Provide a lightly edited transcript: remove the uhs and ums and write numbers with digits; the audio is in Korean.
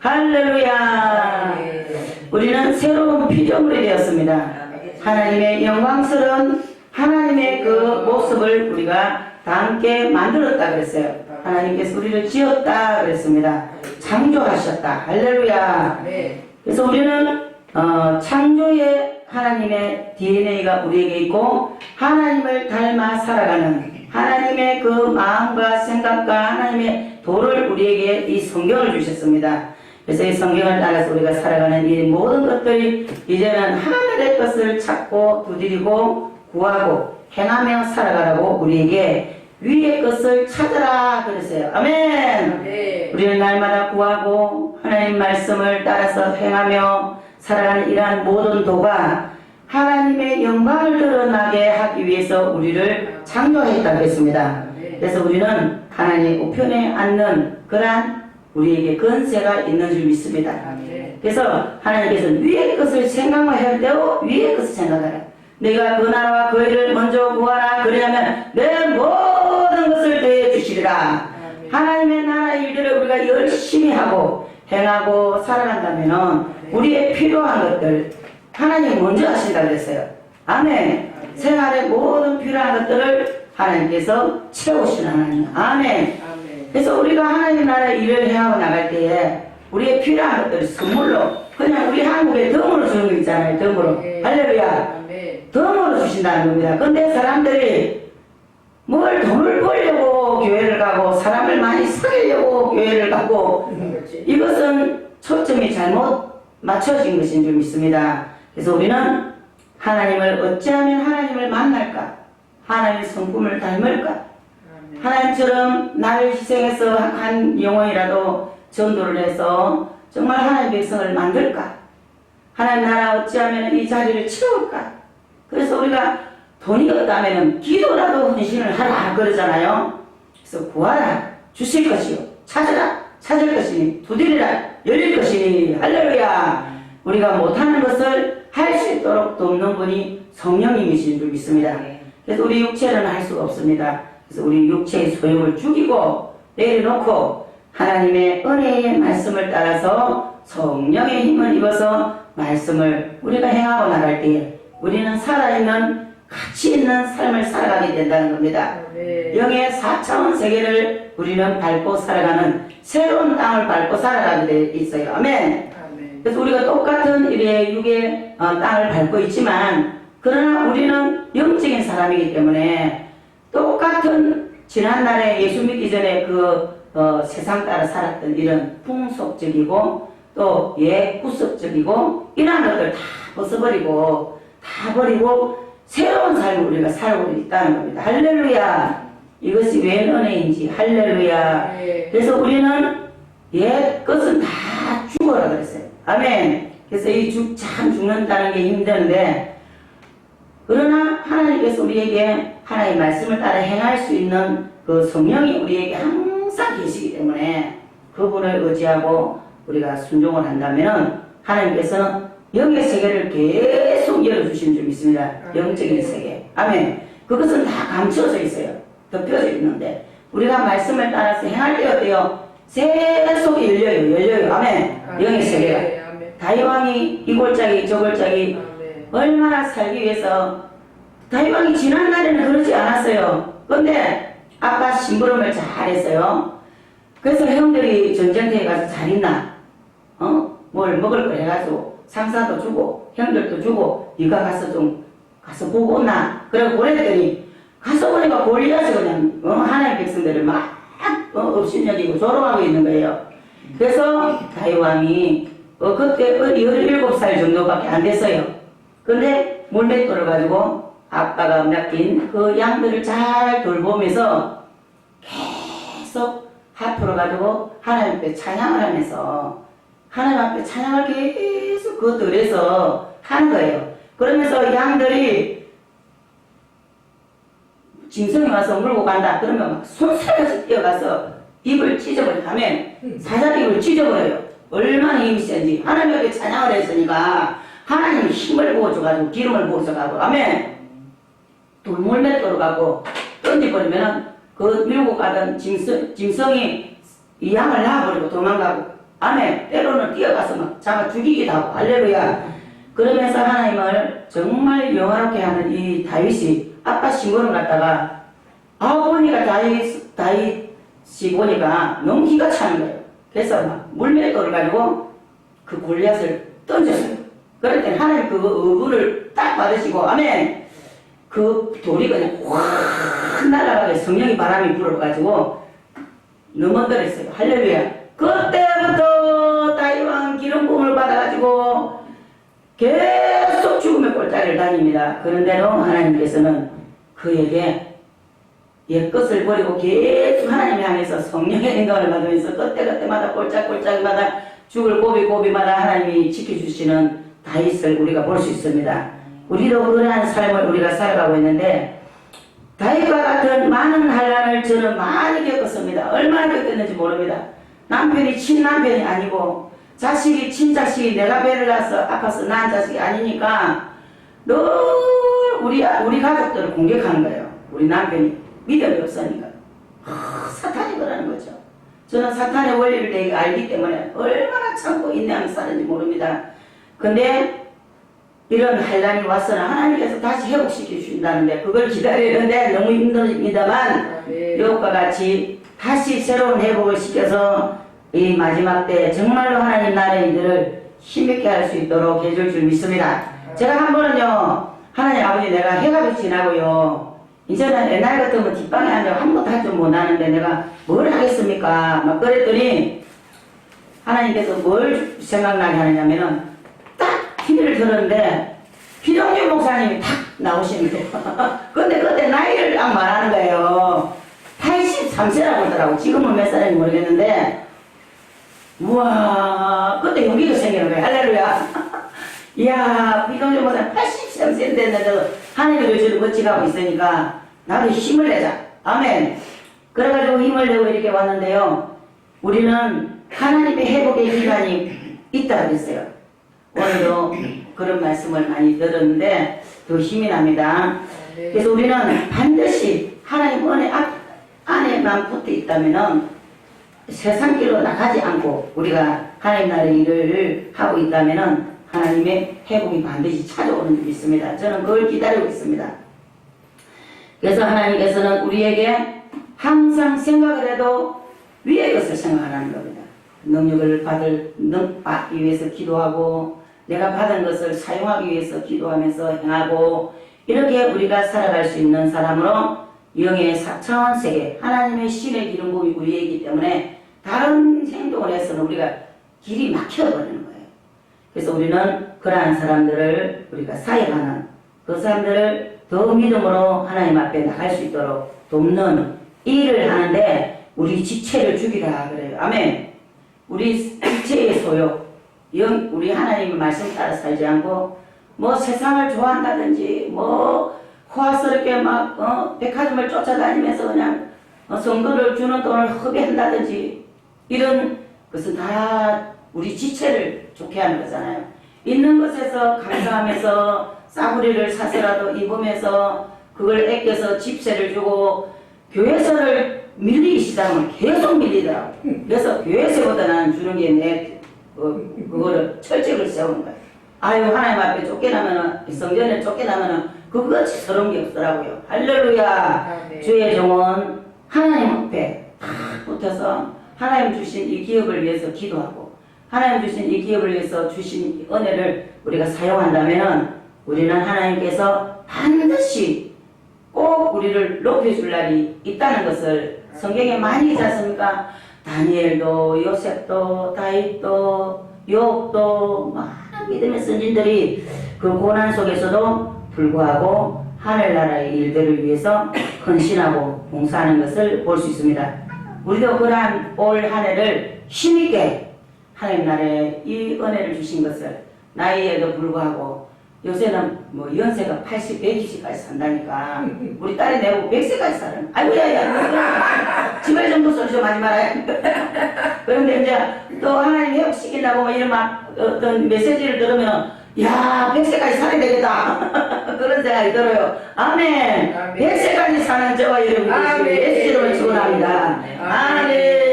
할렐루야. 우리는 새로운 피조물이 되었습니다. 하나님의 영광스러운 하나님의 그 모습을 우리가 다 함께 만들었다 그랬어요. 하나님께서 우리를 지었다 그랬습니다. 창조하셨다. 할렐루야. 그래서 우리는 창조의 하나님의 DNA가 우리에게 있고 하나님을 닮아 살아가는 하나님의 그 마음과 생각과 하나님의 도를 우리에게 이 성경을 주셨습니다. 그래서 이 성경을 따라서 우리가 살아가는 이 모든 것들이 이제는 하늘의 것을 찾고 두드리고 구하고 행하며 살아가라고 우리에게 위의 것을 찾으라 그랬어요. 아멘. 우리는 날마다 구하고 하나님 말씀을 따라서 행하며 살아가는 이러한 모든 도가 하나님의 영광을 드러나게 하기 위해서 우리를 창조했다고 했습니다. 그래서 우리는 하나님 우편에 앉는 그러한 우리에게 권세가 있는 줄 믿습니다. 그래서 하나님께서 위의 것을 생각만 할 때도 위의 것을 생각하라. 내가 그 나라와 그 일을 먼저 구하라. 그러면 내 모든 것을 더해 주시리라. 하나님의 나라 일들을 우리가 열심히 하고 행하고 살아간다면 우리의 필요한 것들 하나님이 먼저 하신다 그랬어요. 아멘. 생활의 모든 필요한 것들을 하나님께서 채우시는 하나님. 아멘. 그래서 우리가 하나님 나라 일을 해하고 나갈 때에 우리의 필요한 것들을 선물로 그냥 우리 한국에 덤으로 주는 거 있잖아요. 덤으로. 할렐루야. 덤으로 주신다는 겁니다. 근데 사람들이 뭘 돈을 벌려고 교회를 가고 사람을 많이 사귀려고 교회를 가고 이것은 초점이 잘못 맞춰진 것인 줄 믿습니다. 그래서 우리는 하나님을 어찌하면 하나님을 만날까? 하나님의 성품을 닮을까? 하나님처럼 나를 희생해서 한 영혼이라도 전도를 해서 정말 하나님의 백성을 만들까? 하나님 나라 어찌하면 이 자리를 채울까? 그래서 우리가 돈이 없다면 기도라도 헌신을 하라 그러잖아요. 그래서 구하라 주실 것이요 찾으라 찾을 것이니 두드리라 열릴 것이니 할렐루야. 우리가 못하는 것을 할 수 있도록 돕는 분이 성령님이신 줄 믿습니다. 그래서 우리 육체는 할 수가 없습니다. 그래서 우리 육체의 소욕을 죽이고 내려놓고 하나님의 은혜의 말씀을 따라서 성령의 힘을 입어서 말씀을 우리가 행하고 나갈 때에 우리는 살아있는 가치 있는 삶을 살아가게 된다는 겁니다. 영의 4차원 세계를 우리는 밟고 살아가는 새로운 땅을 밟고 살아가게 돼 있어요. 아멘. 그래서 우리가 똑같은 일의 육의 땅을 밟고 있지만 그러나 우리는 영적인 사람이기 때문에 똑같은 지난날에 예수 믿기 전에 그 세상 따라 살았던 이런 풍속적이고 또 구습적이고 이러한 것들 다 벗어버리고 다 버리고 새로운 삶을 우리가 살고 있다는 겁니다. 할렐루야. 이것이 웬 은혜인지 할렐루야. 그래서 우리는 옛 것은 다 죽어라 그랬어요. 아멘. 그래서 참 죽는다는 게 힘든데 그러나 하나님께서 우리에게 하나님의 말씀을 따라 행할 수 있는 그 성령이 우리에게 항상 계시기 때문에 그분을 의지하고 우리가 순종을 한다면 하나님께서는 영의 세계를 계속 열어주시는 줄 믿습니다. 영적인 세계. 아멘. 그것은 다 감춰져 있어요. 덮여져 있는데 우리가 말씀을 따라서 행할 때 어때요? 계속 열려요. 아멘. 영의 세계가. 다윗왕이 이 골짜기 저 골짜기 얼마나 살기 위해서 다윗왕이 지난날에는 그러지 않았어요. 근데 아까 심부름을 잘했어요. 그래서 형들이 전쟁터에 가서 잘 있나? 뭘 먹을 걸 해가지고 상사도 주고 형들도 주고 네가 가서 보고 온나? 그러고 보냈더니 가서 보니까 골리앗이 그냥 하나님의 백성들을 막 업신여기고 조롱하고 있는 거예요. 그래서 다윗왕이 그때 17살 정도밖에 안 됐어요. 근데 물맷돌을 가지고 아빠가 맡긴 그 양들을 잘 돌보면서 계속 앞으로 가지고 하나님 앞에 찬양을 하면서 하나님 앞에 찬양을 계속 그 들에서 하는 거예요. 그러면서 양들이 짐승이 와서 물고 간다. 그러면 막 손살같이 뛰어가서 입을 찢어버려. 하면 사자 입을 찢어버려요. 얼마나 힘이 센지. 하나님 앞에 찬양을 했으니까 하나님이 힘을 부어줘가지고 기름을 부어줘가지고 아멘. 돌물맷돌로 가고 던져버리면 그 밀고 가던 짐승이 이 양을 놔버리고 도망가고 아멘. 때로는 뛰어가서 막 잡아 죽이기도 하고 할렐루야. 그러면서 하나님을 정말 영화롭게 하는 이 다윗이 아빠 심부름 갔다가 보니까 다윗이 보니까 너무 기가 차는 거예요. 그래서 막 물맷돌을 가지고 그 골리앗을 던졌어요. 그럴 때 하나님 그 어부를 딱 받으시고 아멘. 그 돌이 그냥 확 날아가게 성령이 바람이 불어가지고 넘어뜨렸어요. 할렐루야. 그때부터 다윗왕 기름 부음을 받아가지고 계속 죽음의 꼴다리를 다닙니다. 그런데도 하나님께서는 그에게 옛것을 버리고 계속 하나님을 향해서 성령의 인도를 받으면서 그때마다 꼴짝꼴짝마다 죽을 고비고비마다 하나님이 지켜주시는 다윗을 우리가 볼 수 있습니다. 우리도 그러한 삶을 우리가 살아가고 있는데 다윗과 같은 많은 환난을 저는 많이 겪었습니다. 얼마나 겪었는지 모릅니다. 남편이 친남편이 아니고 자식이 친자식이 내가 배를 나서 아파서 낳은 자식이 아니니까 늘 우리 가족들을 공격하는 거예요. 우리 남편이 믿음이 없으니까 사탄이 그러는 거죠. 저는 사탄의 원리를 되게 알기 때문에 얼마나 참고 인내하면서 사는지 모릅니다. 근데 이런 환난이 와서는 하나님께서 다시 회복시켜 주신다는데 그걸 기다리는데 너무 힘듭니다만 이것과 같이 다시 새로운 회복을 시켜서 이 마지막 때 정말로 하나님 나라의 일들을 힘있게 할 수 있도록 해줄 줄 믿습니다. 제가 한 번은요 하나님 아버지 내가 해가 지나고요 이제는 옛날 같으면 뒷방에 앉아 아무것도 할 줄 못하는데 내가 뭘 하겠습니까? 막 그랬더니 하나님께서 뭘 생각나게 하느냐면은 딱 TV를 들었는데 피동규 목사님이 탁 나오시는 거예요. 근데 그때 나이를 딱 말하는 거예요. 83세라고 하더라고. 지금은 몇 살인지 모르겠는데 우와 그때 용기가 생기는 거예요. 할렐루야. 이야 피동규 목사님 83세 됐는데도 하나님이 저를 멋지게 있으니까 나도 힘을 내자. 아멘. 그래가지고 힘을 내고 이렇게 왔는데요. 우리는 하나님의 회복의 기간이 있다 그랬어요. 오늘도 그런 말씀을 많이 들었는데 더 힘이 납니다. 그래서 우리는 반드시 하나님 은혜 안에만 붙어 있다면은 세상 길로 나가지 않고 우리가 하나님 나라의 일을 하고 있다면은 하나님의 회복이 반드시 찾아오는 줄 믿습니다. 저는 그걸 기다리고 있습니다. 그래서 하나님께서는 우리에게 항상 생각을 해도 위의 것을 생각하라는 겁니다. 능력을 받기 위해서 기도하고 내가 받은 것을 사용하기 위해서 기도하면서 행하고 이렇게 우리가 살아갈 수 있는 사람으로 영의 4차원 세계 하나님의 신의 기름 부음이 우리에 있기 때문에 다른 행동을 해서는 우리가 길이 막혀버리는 거예요. 그래서 우리는 그러한 사람들을 우리가 사역하는 그 사람들을 더 믿음으로 하나님 앞에 나갈 수 있도록 돕는 일을 하는데 우리 지체를 죽이라 그래요. 아멘. 우리 지체의 소욕 우리 하나님의 말씀 따라 살지 않고 뭐 세상을 좋아한다든지 뭐 호화스럽게 막 백화점을 쫓아다니면서 그냥 성도를 주는 돈을 허비한다든지 이런 것은 다 우리 지체를 좋게 하는 거잖아요. 있는 것에서 감사하면서 싸구리를 사서라도 입으면서 그걸 아껴서 집세를 주고 교회세를 밀리기 시작하면 계속 밀리더라고. 그래서 교회세보다 나는 주는 게 내 그거를 철칙을 세우는 거예요. 아유 하나님 앞에 쫓겨나면은 성전에 쫓겨나면은 그것이 서러운 게 없더라고요. 할렐루야. 네. 주의 종은 하나님 앞에 딱 붙어서 하나님 주신 이 기업을 위해서 기도하고 하나님 주신 이 기업을 위해서 주신 은혜를 우리가 사용한다면은 우리는 하나님께서 반드시 꼭 우리를 높여줄 날이 있다는 것을 성경에 많이 있지 않습니까? 다니엘도 요셉도 다윗도 욥도 많은 믿음의 선진들이 그 고난 속에서도 불구하고 하늘나라의 일들을 위해서 헌신하고 봉사하는 것을 볼 수 있습니다. 우리도 그러한 올 한 해를 힘있게 하나님 나라에 이 은혜를 주신 것을 나이에도 불구하고 요새는 뭐 연세가 80, 120까지 산다니까 우리 딸이 내고 100세까지 살아요. 아이고 야야 지발 정도 소리 좀 하지 말아요. 그런데 이제 또 하나님 회복시킨다고 이런 막 어떤 메시지를 들으면 야 100세까지 살아야 되겠다 그런 생각이 들어요. 아멘. 100세까지 사는 저와 여러분들이 예수 이름으로 축원합니다. 아멘.